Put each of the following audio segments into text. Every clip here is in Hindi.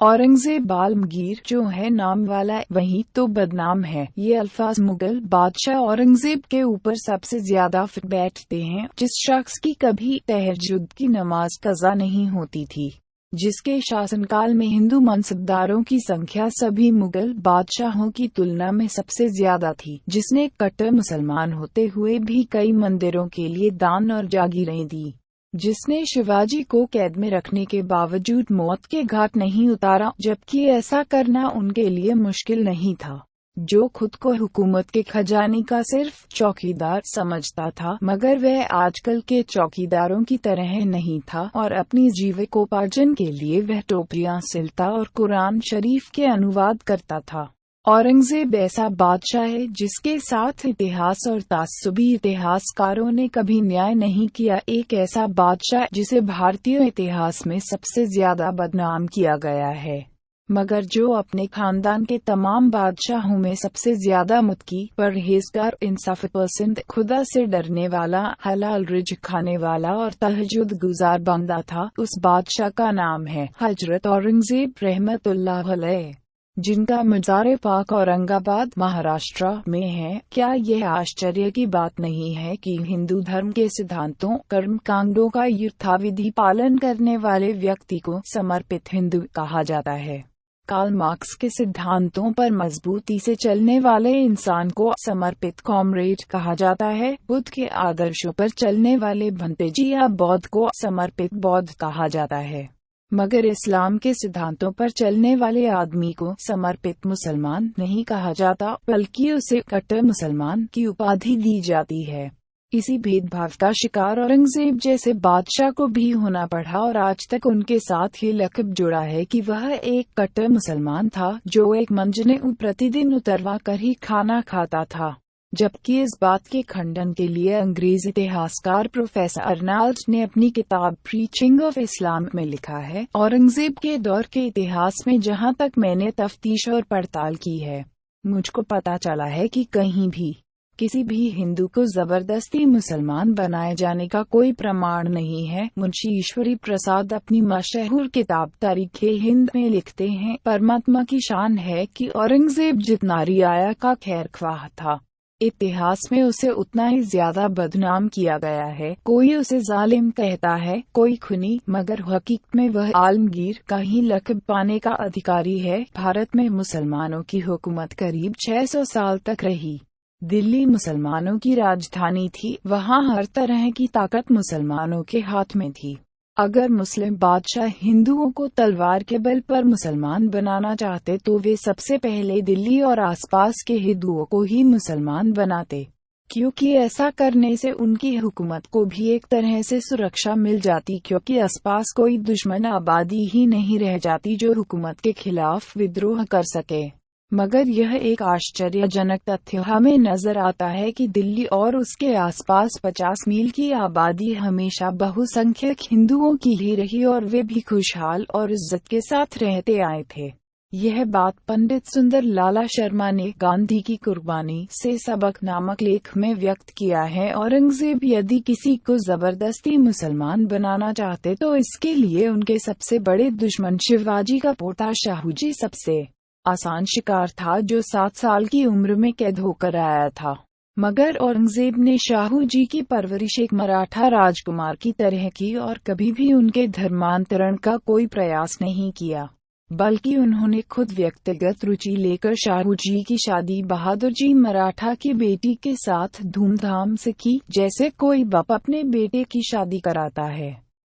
औरंगजेब आलमगीर जो है नाम वाला वही तो बदनाम है। ये अल्फाज मुगल बादशाह औरंगजेब के ऊपर सबसे ज्यादा फिट बैठते हैं। जिस शख्स की कभी तहज्जुद की नमाज कज़ा नहीं होती थी, जिसके शासनकाल में हिंदू मनसबदारों की संख्या सभी मुगल बादशाहों की तुलना में सबसे ज्यादा थी, जिसने कट्टर मुसलमान होते हुए भी कई मंदिरों के लिए दान और जागीरें दी, जिसने शिवाजी को कैद में रखने के बावजूद मौत के घाट नहीं उतारा, जबकि ऐसा करना उनके लिए मुश्किल नहीं था, जो खुद को हुकूमत के खजाने का सिर्फ चौकीदार समझता था, मगर वह आजकल के चौकीदारों की तरह नहीं था और अपनी जीविकोपार्जन के लिए वह टोपियां सिलता और कुरान शरीफ के अनुवाद करता था। औरंगजेब ऐसा बादशाह है जिसके साथ इतिहास और तास्सुबी इतिहासकारों ने कभी न्याय नहीं किया। एक ऐसा बादशाह जिसे भारतीय इतिहास में सबसे ज्यादा बदनाम किया गया है, मगर जो अपने खानदान के तमाम बादशाहों में सबसे ज्यादा मुत्की, परहेजगार, इंसाफ पसंद, खुदा से डरने वाला, हलाल रिज़्क खाने वाला और तहज्जुद गुजार बंदा था। उस बादशाह का नाम है हजरत औरंगजेब रहमतुल्लाह अलैह, जिनका मज़ार पाक औरंगाबाद महाराष्ट्र में है। क्या यह आश्चर्य की बात नहीं है कि हिंदू धर्म के सिद्धांतों, कर्मकांडों का यथाविधि पालन करने वाले व्यक्ति को समर्पित हिंदू कहा जाता है। कार्ल मार्क्स के सिद्धांतों पर मजबूती से चलने वाले इंसान को समर्पित कॉमरेड कहा जाता है। बुद्ध के आदर्शों पर चलने वाले भंतेजी या बौद्ध को समर्पित बौद्ध कहा जाता है, मगर इस्लाम के सिद्धांतों पर चलने वाले आदमी को समर्पित मुसलमान नहीं कहा जाता, बल्कि उसे कट्टर मुसलमान की उपाधि दी जाती है। इसी भेदभाव का शिकार औरंगजेब जैसे बादशाह को भी होना पड़ा और आज तक उनके साथ ये लक़ब जुड़ा है कि वह एक कट्टर मुसलमान था, जो एक मंजने प्रतिदिन उतरवा कर ही खाना खाता था। जबकि इस बात के खंडन के लिए अंग्रेज इतिहासकार प्रोफेसर अर्नाल्ड ने अपनी किताब प्रीचिंग ऑफ इस्लाम में लिखा है, औरंगजेब के दौर के इतिहास में जहां तक मैंने तफ्तीश और पड़ताल की है, मुझको पता चला है कि कहीं भी किसी भी हिंदू को जबरदस्ती मुसलमान बनाए जाने का कोई प्रमाण नहीं है। मुंशी ईश्वरी प्रसाद अपनी मशहूर किताब तारीख़-ए-हिंद में लिखते हैं, परमात्मा की शान है कि औरंगजेब जितना रियाया का खैरख्वाह था, इतिहास में उसे उतना ही ज्यादा बदनाम किया गया है। कोई उसे जालिम कहता है, कोई खूनी, मगर हकीकत में वह आलमगीर का ही लक़ब पाने का अधिकारी है। भारत में मुसलमानों की हुकूमत करीब 600 साल तक रही। दिल्ली मुसलमानों की राजधानी थी, वहाँ हर तरह की ताकत मुसलमानों के हाथ में थी। अगर मुस्लिम बादशाह हिंदुओं को तलवार के बल पर मुसलमान बनाना चाहते तो वे सबसे पहले दिल्ली और आसपास के हिंदुओं को ही मुसलमान बनाते, क्योंकि ऐसा करने से उनकी हुकूमत को भी एक तरह से सुरक्षा मिल जाती, क्योंकि आसपास कोई दुश्मन आबादी ही नहीं रह जाती जो हुकूमत के खिलाफ विद्रोह कर सके। मगर यह एक आश्चर्यजनक तथ्य हमें नजर आता है कि दिल्ली और उसके आसपास 50 मील की आबादी हमेशा बहुसंख्यक हिंदुओं की ही रही और वे भी खुशहाल और इज्जत के साथ रहते आए थे। यह बात पंडित सुंदर लाला शर्मा ने गांधी की कुर्बानी से सबक नामक लेख में व्यक्त किया है। औरंगजेब यदि किसी को जबरदस्ती मुसलमान बनाना चाहते तो इसके लिए उनके सबसे बड़े दुश्मन शिवाजी का पोता शाहूजी सबसे आसान शिकार था, जो 7 साल की उम्र में कैद होकर आया था। मगर औरंगजेब ने शाहूजी की परवरिश एक मराठा राजकुमार की तरह की और कभी भी उनके धर्मांतरण का कोई प्रयास नहीं किया, बल्कि उन्होंने खुद व्यक्तिगत रुचि लेकर शाहूजी की शादी बहादुर जी मराठा की बेटी के साथ धूमधाम से की, जैसे कोई बाप अपने बेटे की शादी कराता है।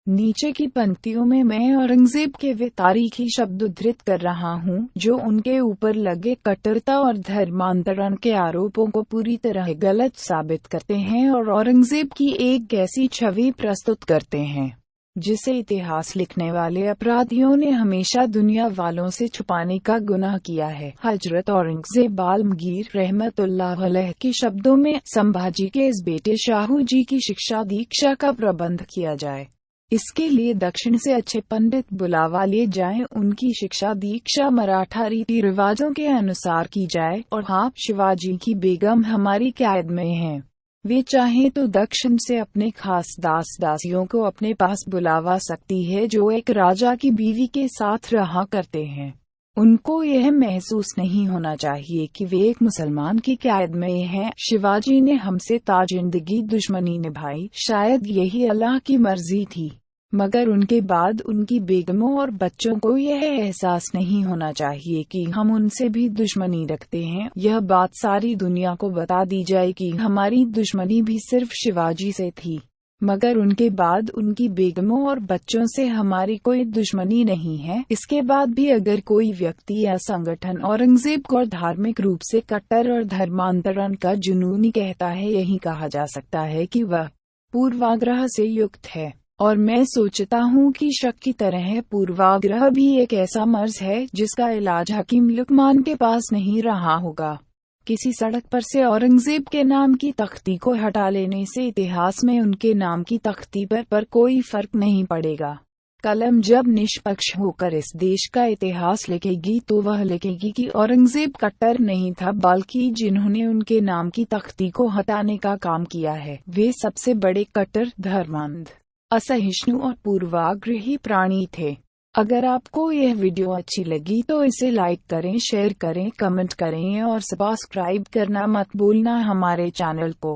नीचे की पंक्तियों में मैं औरंगजेब के वे तारीखी शब्द उद्धृत कर रहा हूँ, जो उनके ऊपर लगे कट्टरता और धर्मांतरण के आरोपों को पूरी तरह गलत साबित करते हैं और औरंगजेब की एक ऐसी छवि प्रस्तुत करते हैं जिसे इतिहास लिखने वाले अपराधियों ने हमेशा दुनिया वालों से छुपाने का गुनाह किया है। हजरत औरंगजेब आलमगीर रहमतुल्लाह अलैह के शब्दों में, संभाजी के इस बेटे शाहूजी की शिक्षा दीक्षा का प्रबंध किया जाए। इसके लिए दक्षिण से अच्छे पंडित बुलावा लिए जाएं, उनकी शिक्षा दीक्षा मराठा रीति रिवाजों के अनुसार की जाए और हाँ, शिवाजी की बेगम हमारी कैद में हैं। वे चाहें तो दक्षिण से अपने खास दास दासियों को अपने पास बुलावा सकती है जो एक राजा की बीवी के साथ रहा करते हैं। उनको यह महसूस नहीं होना चाहिए कि वे एक मुसलमान की कैद में हैं। शिवाजी ने हमसे ताजिंदगी दुश्मनी निभाई, शायद यही अल्लाह की मर्जी थी, मगर उनके बाद उनकी बेगमों और बच्चों को यह एहसास नहीं होना चाहिए कि हम उनसे भी दुश्मनी रखते हैं। यह बात सारी दुनिया को बता दी जाए कि हमारी दुश्मनी भी सिर्फ शिवाजी से थी, मगर उनके बाद उनकी बेगमों और बच्चों से हमारी कोई दुश्मनी नहीं है। इसके बाद भी अगर कोई व्यक्ति या संगठन औरंगजेब को धार्मिक रूप से कट्टर और धर्मांतरण का जुनूनी कहता है, यही कहा जा सकता है कि वह पूर्वाग्रह से युक्त है। और मैं सोचता हूँ कि शक की तरह पूर्वाग्रह भी एक ऐसा मर्ज है जिसका इलाज हकीम लुकमान के पास नहीं रहा होगा। किसी सड़क पर से औरंगजेब के नाम की तख्ती को हटा लेने से इतिहास में उनके नाम की तख्ती पर कोई फर्क नहीं पड़ेगा। कलम जब निष्पक्ष होकर इस देश का इतिहास लिखेगी तो वह लिखेगी कि औरंगजेब कट्टर नहीं था, बल्कि जिन्होंने उनके नाम की तख्ती को हटाने का काम किया है वे सबसे बड़े कट्टर, धर्मांध, असहिष्णु और पूर्वाग्रही प्राणी थे। अगर आपको यह वीडियो अच्छी लगी तो इसे लाइक करें, शेयर करें, कमेंट करें और सब्सक्राइब करना मत भूलना हमारे चैनल को।